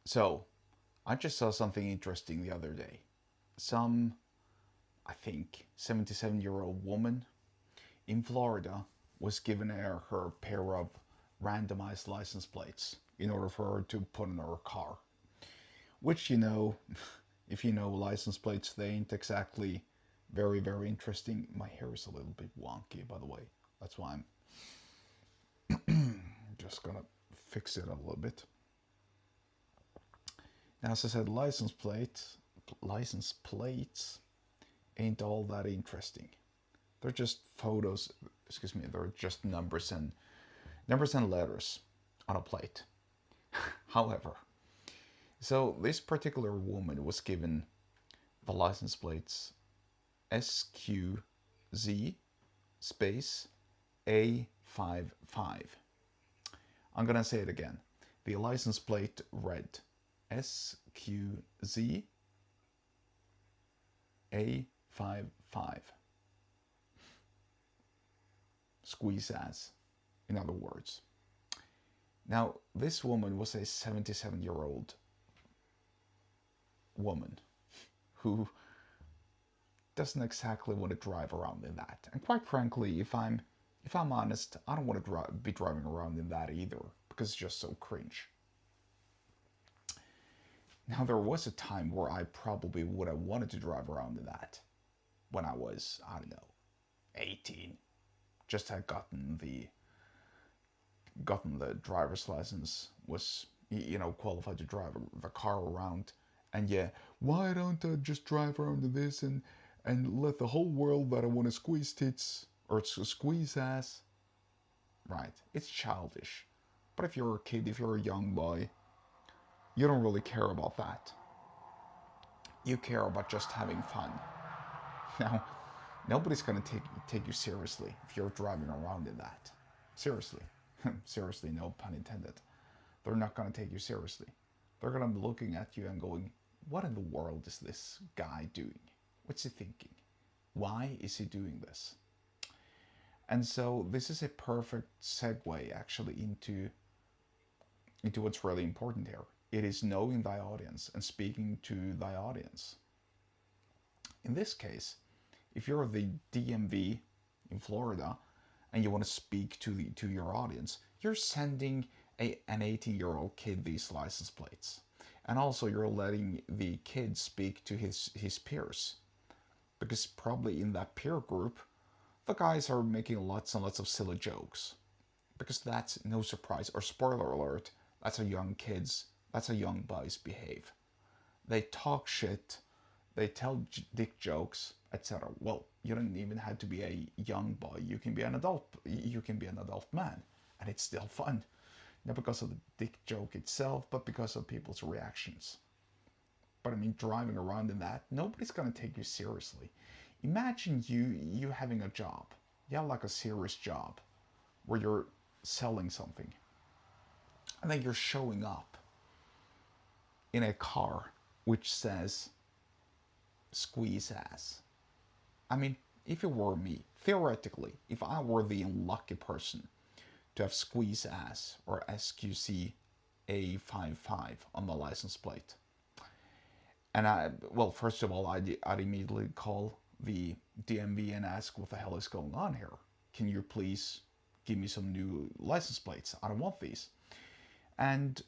So, I just saw something interesting the other day. Some, I think, 77-year-old woman in Florida was given her pair of randomized license plates in order for her to put in her car. Which, if you know license plates, they ain't exactly very, very interesting. My hair is a little bit wonky, by the way. That's why I'm just gonna fix it a little bit. Now, as I said, license plates ain't all that interesting. They're just photos. Excuse me. They're just numbers and letters on a plate. However, so this particular woman was given the license plates SQZ space A55. I'm gonna say it again. The license plate read SQZ A55. Squeeze ass, in other words. Now, this woman was a 77-year-old woman who doesn't exactly want to drive around in that. And quite frankly, if I'm honest, I don't want to be driving around in that either because it's just so cringe. Now, there was a time where I probably would have wanted to drive around in that when I was, I don't know, 18. Just had gotten the driver's license, was qualified to drive the car around, and yeah, why don't I just drive around in this and let the whole world that I want to squeeze tits or squeeze ass? Right, it's childish. But if you're a kid, if you're a young boy, you don't really care about that. You care about just having fun. Now, nobody's gonna take you seriously if you're driving around in that. Seriously, seriously, no pun intended. They're not gonna take you seriously. They're gonna be looking at you and going, "What in the world is this guy doing? What's he thinking? Why is he doing this?" And so this is a perfect segue actually into what's really important here. It is knowing thy audience and speaking to thy audience. In this case, if you're the DMV in Florida and you want to speak to your audience, you're sending an 18-year-old kid these license plates. And also you're letting the kid speak to his peers. Because probably in that peer group, the guys are making lots and lots of silly jokes. Because that's no surprise, or spoiler alert, that's how young boys behave. They talk shit, they tell dick jokes, etc. Well, you don't even have to be a young boy. You can be an adult. You can be an adult man, and it's still fun. Not because of the dick joke itself, but because of people's reactions. But I mean, driving around in that, nobody's gonna take you seriously. Imagine you having a job. You have like a serious job where you're selling something, and then you're showing up in a car which says squeeze ass. I mean, if it were me, theoretically, if I were the unlucky person to have squeeze ass or SQC A55 on the license plate, and well, first of all, I'd immediately call the DMV and ask what the hell is going on here. Can you please give me some new license plates? I don't want these. And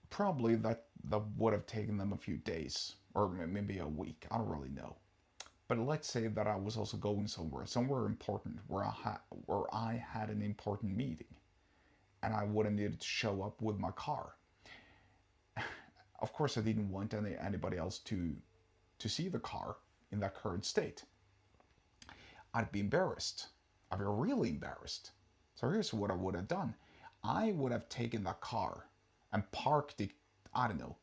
probably that would have taken them a few days or maybe a week. I don't really know. But let's say that I was also going somewhere important, where I had an important meeting, and I would have needed to show up with my car. Of course, I didn't want anybody else to see the car in that current state. I'd be embarrassed. I'd be really embarrassed. So here's what I would have done. I would have taken that car and parked it, I don't know,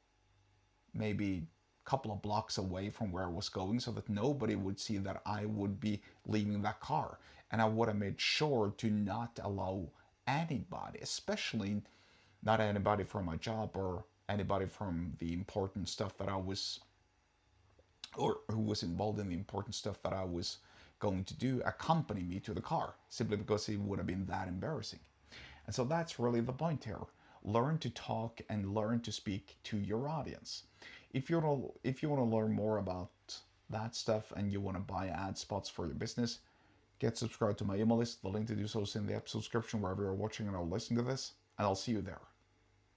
maybe a couple of blocks away from where I was going so that nobody would see that I would be leaving that car. And I would have made sure to not allow anybody, especially not anybody from my job or anybody from the important stuff that I was, or who was involved in the important stuff that I was going to do, accompany me to the car, simply because it would have been that embarrassing. And so that's really the point here. Learn to talk and learn to speak to your audience. If you want to learn more about that stuff and you want to buy ad spots for your business, get subscribed to my email list. The link to do so is in the episode description wherever you're watching and or listening to this, and I'll see you there.